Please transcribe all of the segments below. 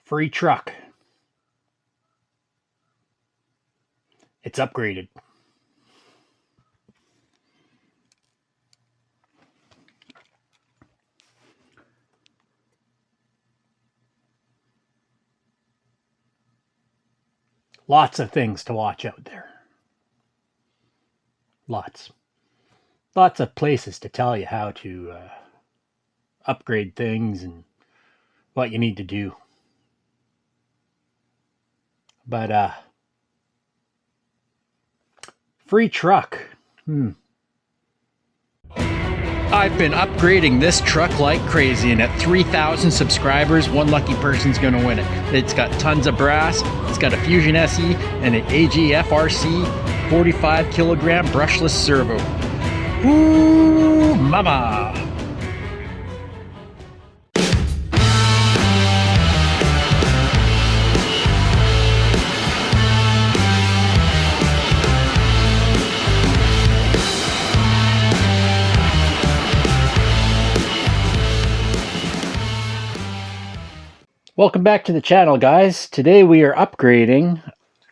Free truck. It's upgraded. Lots of things to watch out there. Lots of places to tell you how to upgrade things and what you need to do. But free truck. I've been upgrading this truck like crazy, and at 3,000 subscribers, one lucky person's going to win it. It's got tons of brass, it's got a Fusion SE, and an AGFRC 45 kilogram brushless servo. Ooh, mama! Welcome back to the channel, guys. Today we are upgrading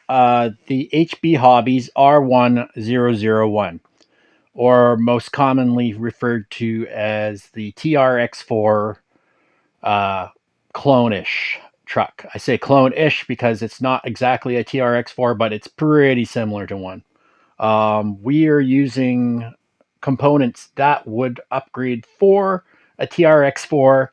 the HB Hobbies R1001, or most commonly referred to as the TRX4 clone-ish truck. I say clone-ish because it's not exactly a TRX4, but it's pretty similar to one. We are using components that would upgrade for a TRX4,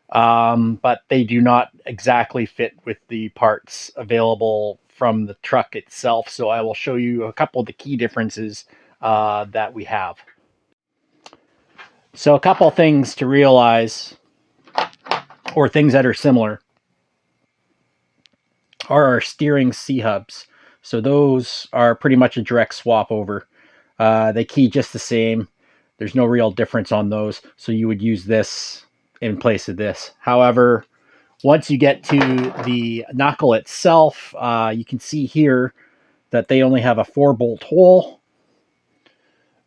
but they do not exactly fit with the parts available from the truck itself. So I will show you a couple of the key differences that we have. So a couple things to realize, or things that are similar, are our steering C-hubs. So those are pretty much a direct swap over. They key just the same. There's no real difference on those. So you would use this in place of this. However, once you get to the knuckle itself, you can see here that they only have a 4-bolt hole,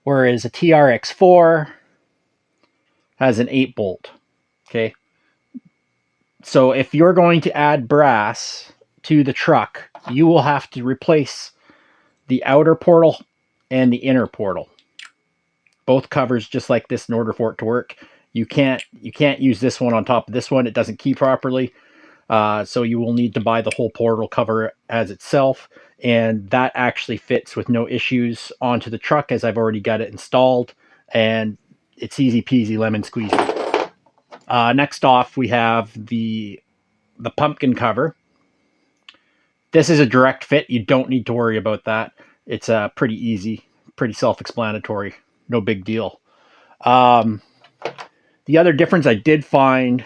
whereas a TRX4 has an 8-bolt. Okay, so if you're going to add brass to the truck, you will have to replace the outer portal and the inner portal. Both covers just like this in order for it to work. You can't use this one on top of this one. It doesn't key properly. So you will need to buy the whole portal cover as itself, and that actually fits with no issues onto the truck, as I've already got it installed, and it's easy peasy lemon squeezy. Next off, we have the pumpkin cover. This is a direct fit. You don't need to worry about that. It's pretty easy, pretty self-explanatory, no big deal. The other difference I did find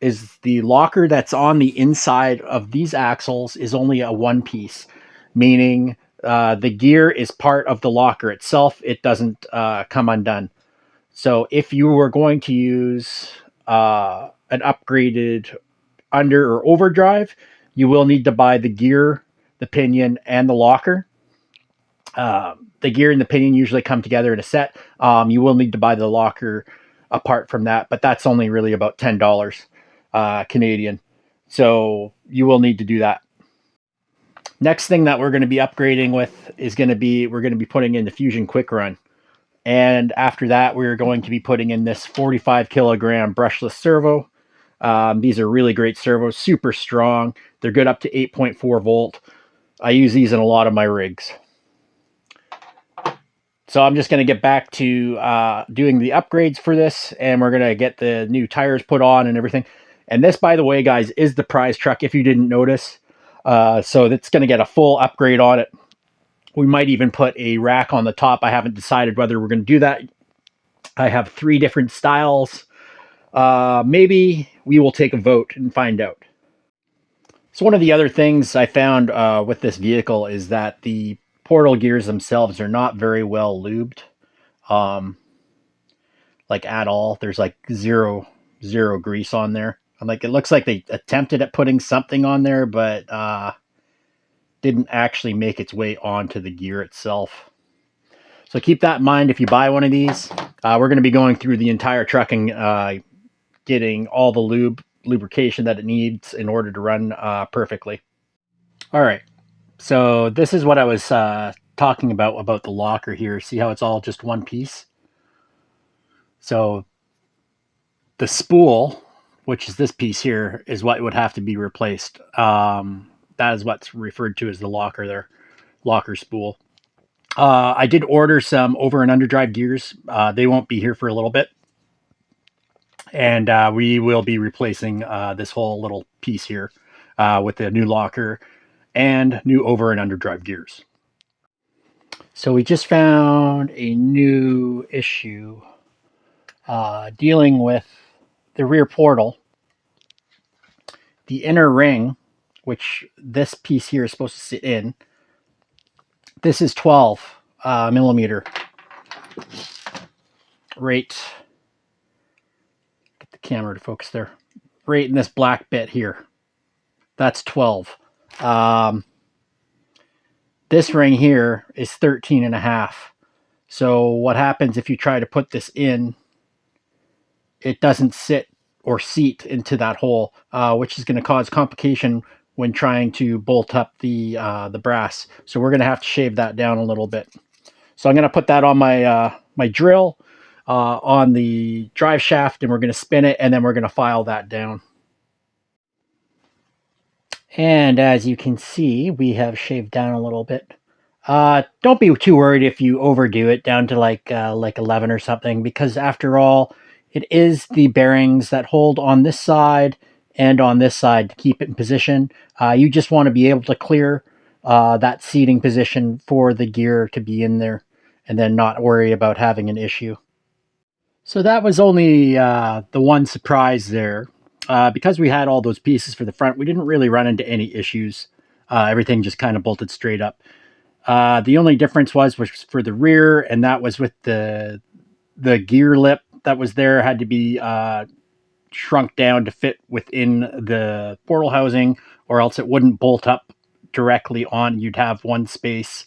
is the locker that's on the inside of these axles is only a one piece, meaning the gear is part of the locker itself. It doesn't come undone. So if you were going to use an upgraded under or overdrive, you will need to buy the gear, the pinion, and the locker. The gear and the pinion usually come together in a set. You will need to buy the locker apart from that, but that's only really about $10 Canadian. So you will need to do that. Next thing that we're going to be upgrading with is going to be, we're going to be putting in the Fusion Quick Run. And after that, we're going to be putting in this 45 kilogram brushless servo. These are really great servos, super strong. They're good up to 8.4 volt. I use these in a lot of my rigs. So I'm just going to get back to doing the upgrades for this, and we're going to get the new tires put on and everything. And this, by the way, guys, is the prize truck, if you didn't notice. So it's going to get a full upgrade on it. We might even put a rack on the top. I haven't decided whether we're going to do that. I have 3 different styles. Maybe we will take a vote and find out. So one of the other things I found with this vehicle is that the portal gears themselves are not very well lubed, like at all. There's like zero grease on there. I'm like, it looks like they attempted at putting something on there, but didn't actually make its way onto the gear itself. So keep that in mind if you buy one of these. We're going to be going through the entire truck and getting all the lube lubrication that it needs in order to run perfectly. All right, so this is what I was talking about the locker here. See how it's all just one piece? So the spool, which is this piece here, is what would have to be replaced. That is what's referred to as the locker there, locker spool. I did order some over and underdrive gears. They won't be here for a little bit. And we will be replacing this whole little piece here with the new locker and new over and underdrive gears. So we just found a new issue dealing with the rear portal. The inner ring, which this piece here is supposed to sit in, this is 12 millimeter. Right, get the camera to focus there. Right in this black bit here. That's 12. This ring here is 13 and a half. So what happens if you try to put this in, it doesn't sit or seat into that hole, which is going to cause complication when trying to bolt up the brass. So we're going to have to shave that down a little bit. So I'm going to put that on my my drill on the drive shaft, and we're going to spin it, and then we're going to file that down. And as you can see, we have shaved down a little bit. Don't be too worried if you overdo it down to like 11 or something, because after all, it is the bearings that hold on this side and on this side to keep it in position. You just want to be able to clear that seating position for the gear to be in there, and then not worry about having an issue. So that was only the one surprise there. Because we had all those pieces for the front, we didn't really run into any issues. Everything just kind of bolted straight up. The only difference was for the rear, and that was with the gear lip that was there had to be shrunk down to fit within the portal housing, or else it wouldn't bolt up directly on. You'd have one space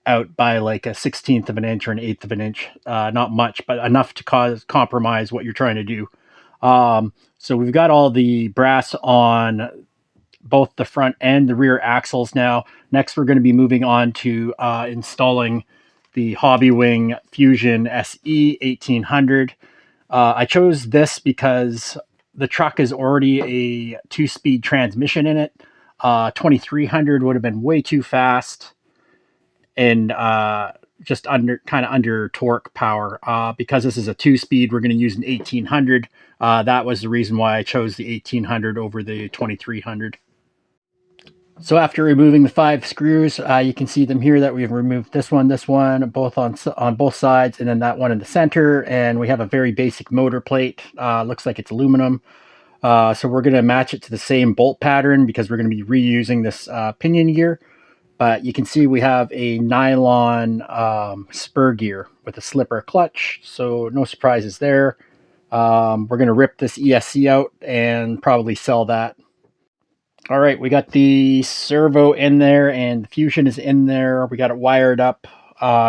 out by like a 1/16 of an inch or an 1/8 of an inch. Not much, but enough to compromise what you're trying to do. So we've got all the brass on both the front and the rear axles now. Next, we're going to be moving on to installing the Hobbywing Fusion SE 1800. I chose this because the truck is already a 2-speed transmission in it. 2300 would have been way too fast and just under torque power. Because this is a 2-speed, we're going to use an 1800. That was the reason why I chose the 1800 over the 2300. So after removing the 5 screws, you can see them here that we've removed this one, both on both sides, and then that one in the center. And we have a very basic motor plate. Looks like it's aluminum. So we're going to match it to the same bolt pattern because we're going to be reusing this pinion gear. But you can see we have a nylon spur gear with a slipper clutch, so no surprises there. We're going to rip this ESC out and probably sell that. All right, we got the servo in there and the Fusion is in there. We got it wired up.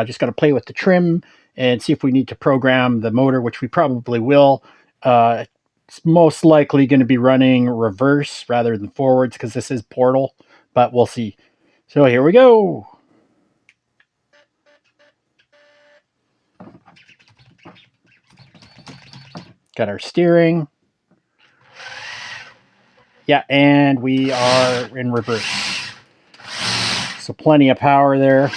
Just got to play with the trim and see if we need to program the motor, which we probably will. It's most likely going to be running reverse rather than forwards because this is portal, but we'll see. So here we go. Got our steering. Yeah, and we are in reverse. So plenty of power there.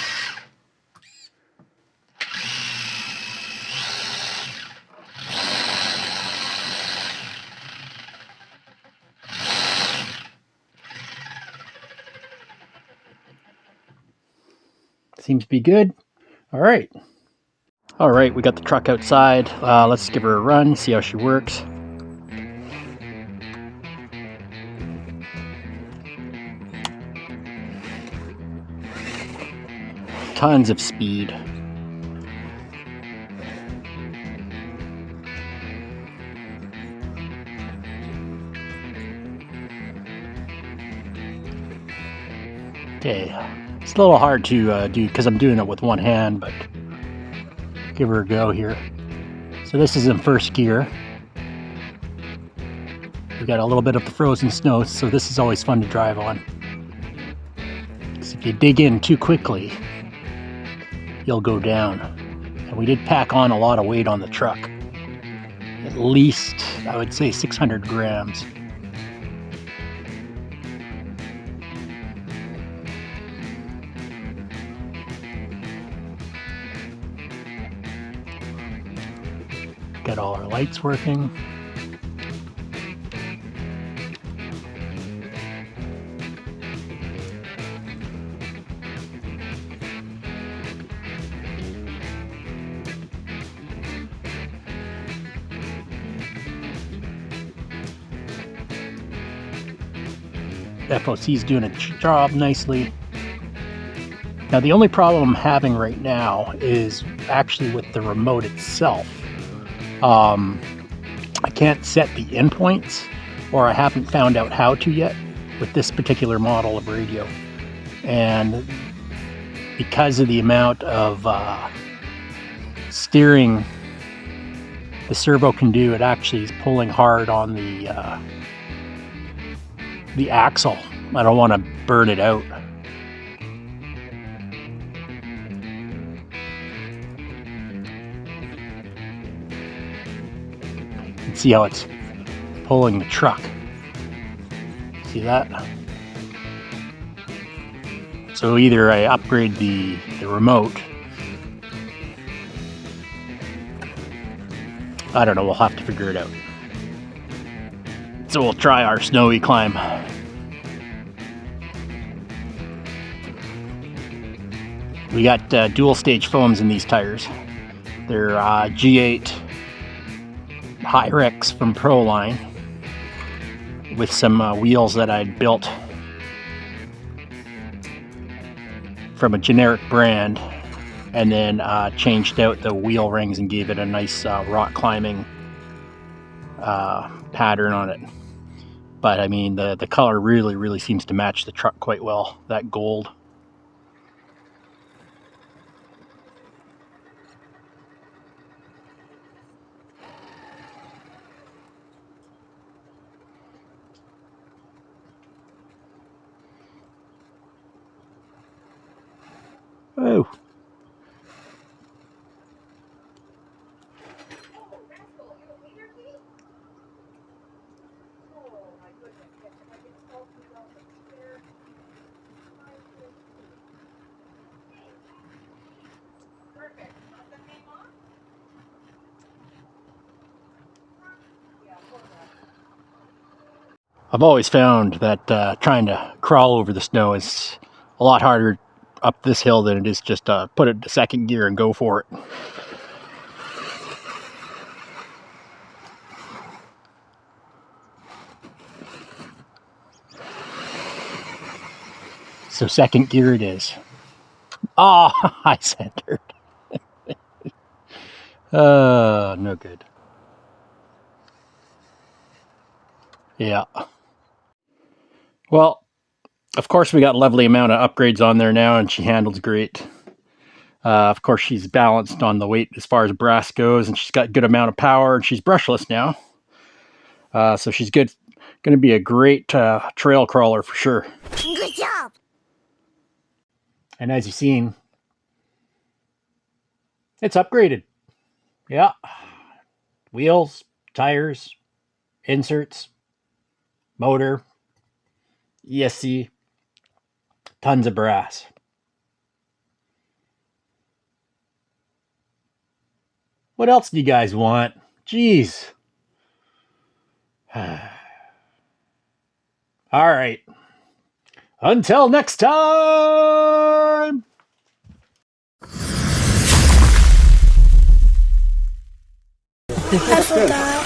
Seems to be good. All right. All right, we got the truck outside. Let's give her a run, see how she works. Tons of speed. Okay, it's a little hard to do because I'm doing it with one hand, but give her a go here. So this is in first gear. We got a little bit of the frozen snow, so this is always fun to drive on. Because if you dig in too quickly, you'll go down. And we did pack on a lot of weight on the truck. At least, I would say 600 grams. Got all our lights working. FOC's doing a job nicely. Now the only problem I'm having right now is actually with the remote itself. I can't set the endpoints, or I haven't found out how to yet with this particular model of radio. And because of the amount of steering the servo can do, it actually is pulling hard on the axle. I don't want to burn it out. You can see how it's pulling the truck. See that? So either I upgrade the remote. I don't know, we'll have to figure it out. So we'll try our snowy climb. We got dual stage foams in these tires. They're G8 Hyrex from Proline with some wheels that I'd built from a generic brand, and then changed out the wheel rings and gave it a nice rock climbing pattern on it. But I mean, the color really seems to match the truck quite well, that gold. Oh. I've always found that trying to crawl over the snow is a lot harder up this hill than it is just put it to second gear and go for it. So second gear it is. Ah, oh, I centered. No good. Yeah. Well, of course we got a lovely amount of upgrades on there now, and she handles great. Of course she's balanced on the weight as far as brass goes, and she's got a good amount of power, and she's brushless now. So she's good. Going to be a great trail crawler for sure. Good job. And as you've seen, it's upgraded. Yeah. Wheels, tires, inserts, motor, ESC, tons of brass. What else do you guys want? Jeez. All right. Until next time. I forgot.